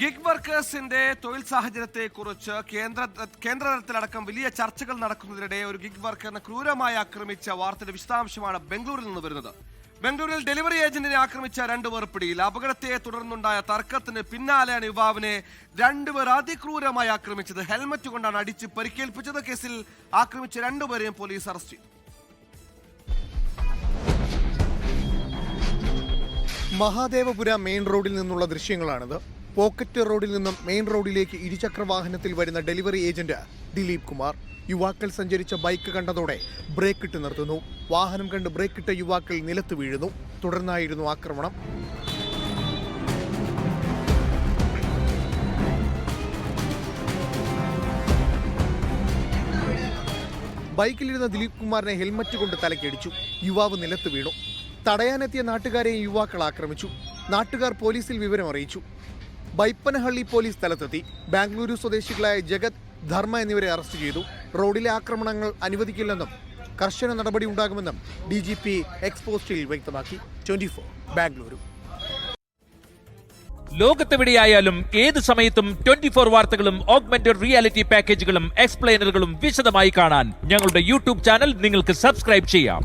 Gig വർക്കേഴ്സിന്റെ തൊഴിൽ സാഹചര്യത്തെക്കുറിച്ച് കേന്ദ്രതലത്തിലടക്കം വലിയ ചർച്ചകൾ നടക്കുന്നതിനിടെ ഒരു ഗിഗ് വർക്കറിനെ ക്രൂരമായി ആക്രമിച്ച വാർത്തയുടെ വിശദാംശമാണ് ബംഗളൂരിൽ നിന്ന് വരുന്നത്. ബംഗളൂരിൽ ഡെലിവറി ഏജന്റിനെ ആക്രമിച്ച 2 പേർ പിടിയിൽ. അപകടത്തെ തുടർന്നുണ്ടായ തർക്കത്തിന് പിന്നാലെയാണ് യുവാവിനെ 2 പേർ അതിക്രൂരമായി ആക്രമിച്ചത്. ഹെൽമറ്റ് കൊണ്ടാണ് അടിച്ച് പരിക്കേൽപ്പിച്ചത്. കേസിൽ ആക്രമിച്ച 2 പേരെയും പോലീസ് അറസ്റ്റ് ചെയ്തു. മഹാദേവപുര മെയിൻ റോഡിൽ നിന്നുള്ള ദൃശ്യങ്ങളാണിത്. പോക്കറ്റ് റോഡിൽ നിന്നും മെയിൻ റോഡിലേക്ക് ഇരുചക്ര വാഹനത്തിൽ വരുന്ന ഡെലിവറി ഏജന്റ് ദിലീപ് കുമാർ യുവാക്കൾ സഞ്ചരിച്ച ബൈക്ക് കണ്ടതോടെ ബ്രേക്കിട്ട് നിർത്തുന്നു. വാഹനം കണ്ട് ബ്രേക്കിട്ട യുവാക്കൾ നിലത്ത് വീഴുന്നു. തുടർന്നായിരുന്നു ആക്രമണം. ബൈക്കിലിരുന്ന ദിലീപ് കുമാറിനെ ഹെൽമറ്റ് കൊണ്ട് തലക്കടിച്ചു. യുവാവ് നിലത്ത് വീണു. തടയാനെത്തിയ നാട്ടുകാരെയും യുവാക്കൾ ആക്രമിച്ചു. നാട്ടുകാർ പോലീസിൽ വിവരം അറിയിച്ചു. ബൈപ്പനഹള്ളി പോലീസ് സ്ഥലത്തെത്തി. ബാംഗ്ലൂരു സ്വദേശികളായ ജഗത്, ധർമ്മ എന്നിവരെ അറസ്റ്റ് ചെയ്തു. റോഡിലെ ആക്രമണങ്ങൾ അനുവദിക്കില്ലെന്നും കർശന നടപടി ഉണ്ടാകുമെന്നും DGP എക്സ്പോസ്റ്റിൽ വ്യക്തമാക്കി. 24 ബാംഗ്ലൂരു. ലോകത്തെവിടെയായാലും ഏത് സമയത്തും 24 വാർത്തകളും ഓഗ്മെന്റഡ് റിയാലിറ്റി പാക്കേജുകളും എക്സ്പ്ലെയിനറുകളും വിശദമായി കാണാൻ ഞങ്ങളുടെ YouTube ചാനൽ നിങ്ങൾക്ക് സബ്സ്ക്രൈബ് ചെയ്യാം.